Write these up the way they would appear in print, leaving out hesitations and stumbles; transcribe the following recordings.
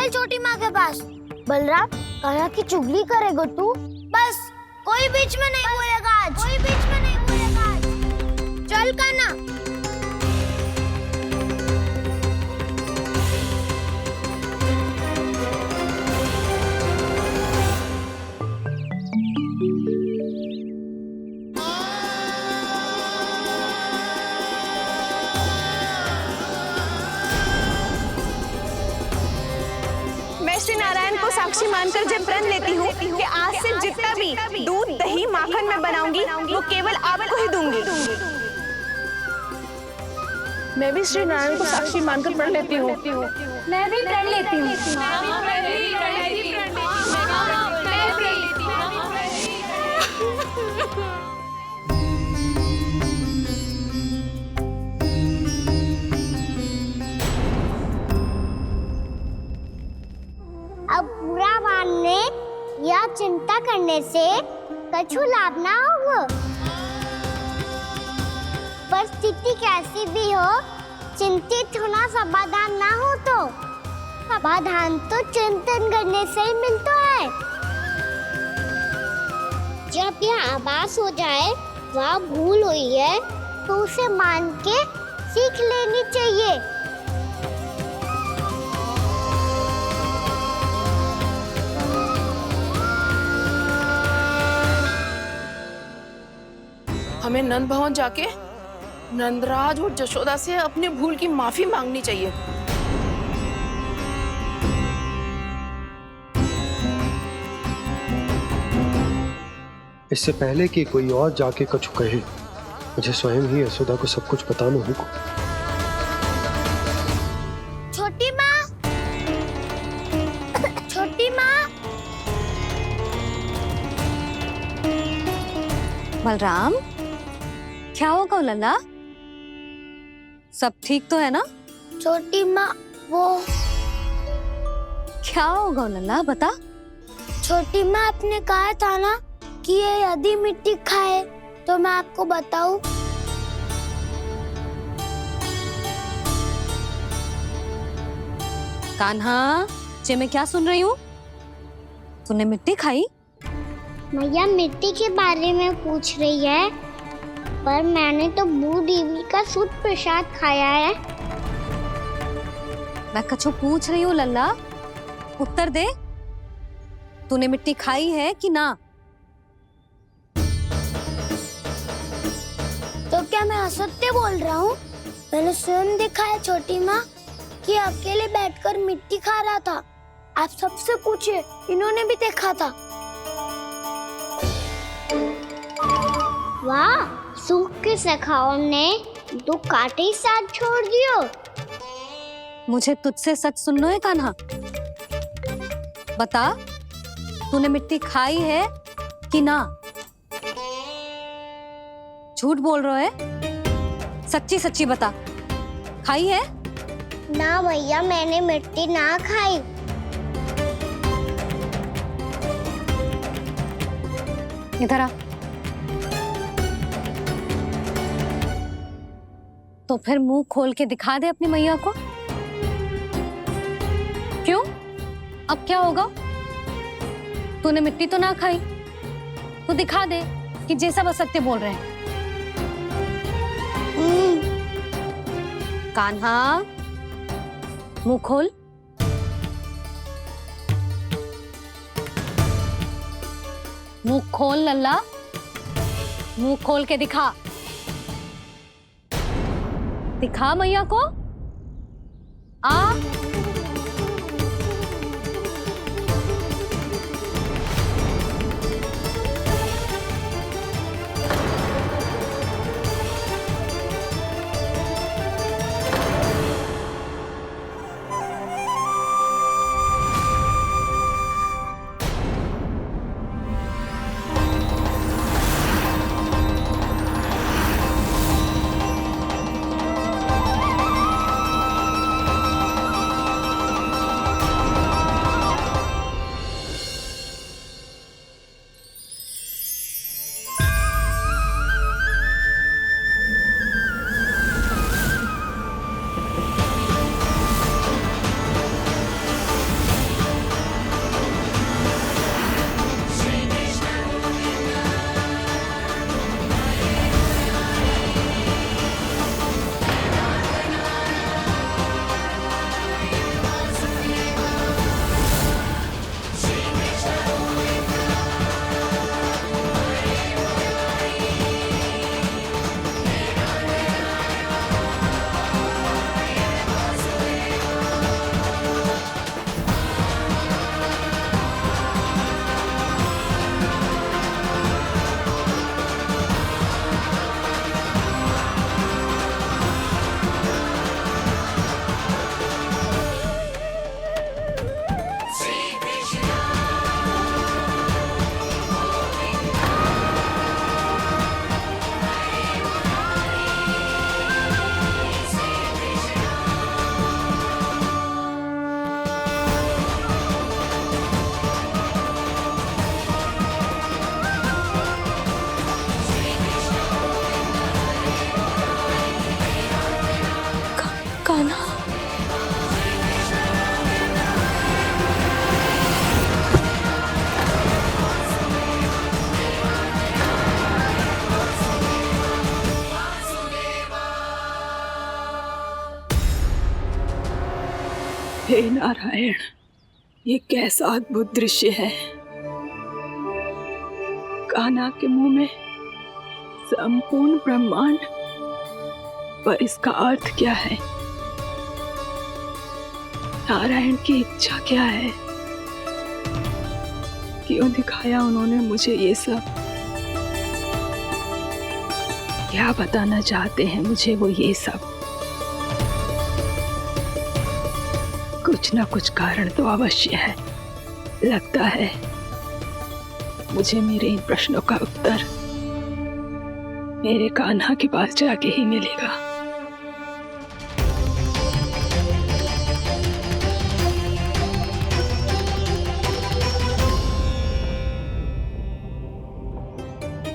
चल छोटी माँ के पास। बलराम, कान्हा की चुगली करेगा तू? बस, कोई बीच में नहीं बोलेगा आज। कोई बीच में नहीं बोलेगा आज। चल कान्हा। मैं श्री नारायण को साक्षी मानकर जब प्रण लेती हूँ कि आज से जितना भी दूध दही माखन मैं बनाऊंगी वो केवल आपको ही दूंगी। मैं भी श्री नारायण को साक्षी मानकर प्रण लेती हूँ। मैं भी प्रण लेती हूँ। अब बुरा मानने या चिंता करने से कछु लाभ ना होगा। परिस्थिति कैसी भी हो, चिंतित होना समाधान ना हो तो समाधान तो चिंतन करने से ही मिलता है। जब यह आभास हो जाए वह भूल हुई है तो उसे मान के सीख लेनी चाहिए। हमें नंद भवन जाके नंदराज और जशोदा से अपनी भूल की माफी मांगनी चाहिए। इससे पहले कि कोई और जाके कछु कहे, मुझे स्वयं ही यशोदा को सब कुछ बताना होगा। छोटी माँ, छोटी माँ। बलराम, क्या होगा लल्ला? सब ठीक तो है ना? छोटी माँ, वो क्या होगा लल्ला, बता। छोटी माँ, आपने कहा था ना कि ये यदि मिट्टी खाए तो मैं आपको बताऊं। कान्हा, जे मैं क्या सुन रही हूँ? तूने मिट्टी खाई? मैया मिट्टी के बारे में पूछ रही है, पर मैंने तो भू देवी का शुद्ध प्रसाद खाया है। मैं कछु पूछ रही हूँ लल्ला, उत्तर दे। तूने मिट्टी खाई है कि ना? तो क्या मैं असत्य बोल रहा हूँ? मैंने स्वयं देखा है छोटी माँ कि अकेले बैठकर मिट्टी खा रहा था। आप सबसे पूछिए, इन्होंने भी देखा था। वाह, सूख के सखाओं ने दो कांटे ही साथ छोड़ दियो। मुझे तुझसे सच सुनना है कान्हा। बता, तूने मिट्टी खाई है कि ना? झूठ बोल रहा है, सच्ची सच्ची बता, खाई है? ना भैया, मैंने मिट्टी ना खाई। इधर आ। तो फिर मुंह खोल के दिखा दे अपनी मैया को। क्यों? अब क्या होगा? तूने मिट्टी तो ना खाई, तो दिखा दे कि जैसा वो सत्य बोल रहे हैं। कान्हा, मुंह खोल। मुंह खोल लल्ला, मुंह खोल के दिखा। दिखा मैया को। आ हे नारायण, ये कैसा अद्भुत दृश्य है। कान्हा के मुंह में संपूर्ण ब्रह्मांड, पर इसका अर्थ क्या है? नारायण की इच्छा क्या है? क्यों दिखाया उन्होंने मुझे ये सब? क्या बताना चाहते हैं मुझे वो ये सब? कुछ ना कुछ कारण तो अवश्य है। लगता है मुझे मेरे इन प्रश्नों का उत्तर मेरे कान्हा के पास जाके ही मिलेगा।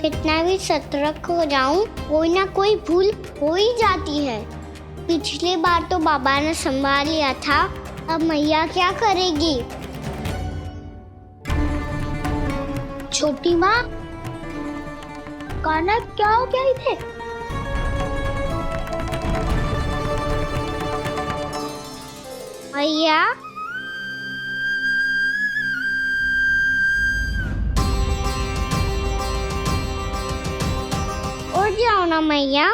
कितना भी सतर्क हो जाऊं, कोई ना कोई भूल हो ही जाती है। पिछली बार तो बाबा ने संभाल लिया था, अब मैया क्या करेगी? छोटी माँ, कान्हा क्या हो गया इधर? मैया, उठ जाओ ना मैया।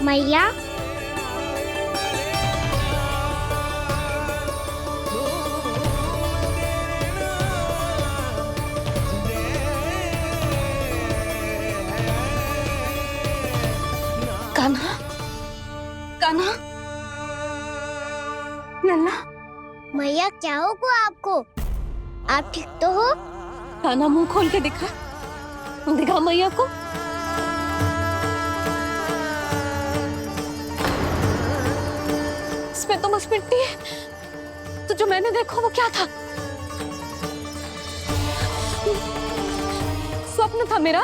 मैया, कान्हा, कान्हा, लल्ला, मैया क्या होगा आपको? आप ठीक तो हो? कान्हा मुंह खोल के दिखा, दिखा मैया को। इसमें तो बस मिट्टी है, तो जो मैंने देखा वो क्या था? स्वप्न था मेरा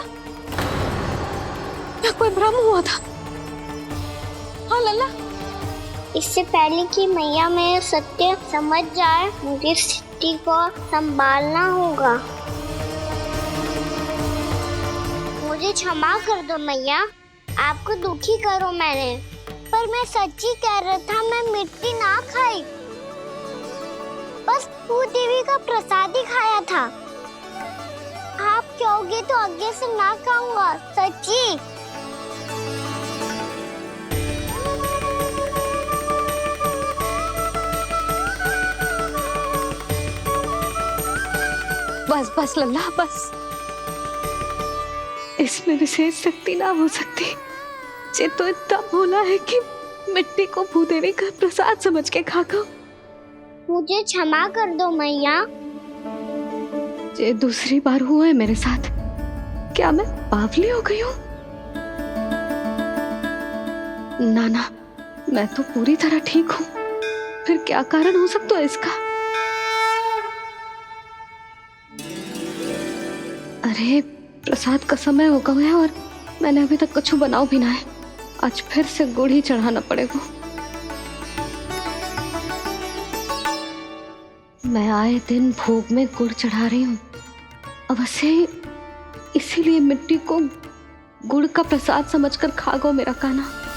या कोई भ्रम हुआ था? हाँ लल्ला, इससे पहले कि मैया मेरे सत्य समझ जाए, मुझे स्थिति को संभालना होगा। मुझे क्षमा कर दो मैया, आपको दुखी करो मैंने, पर मैं सच्ची कह रहा था, मैं मिट्टी ना खाई, बस भूदेवी का प्रसाद ही खाया था। आप कहोगे तो आगे से ना खाऊंगा, सच्ची। बस बस लल्ला, बस। इसमें विशेष शक्ति ना हो सकती। ये तो इतना भोला है कि मिट्टी को भूदेवी का प्रसाद समझ के खा गया। मुझे क्षमा कर दो मैया। ये दूसरी बार हुआ है मेरे साथ। क्या मैं बावली हो गई हूँ? ना, मैं तो पूरी तरह ठीक हूँ। फिर क्या कारण हो सकता है इसका? अरे प्रसाद का समय हो गया है और मैंने अभी तक कुछ बनाओ भी ना है। आज फिर से गुड़ ही चढ़ाना पड़ेगा। मैं आए दिन भोग में गुड़ चढ़ा रही हूँ, अवश्य इसीलिए मिट्टी को गुड़ का प्रसाद समझकर खा गो मेरा कान्हा।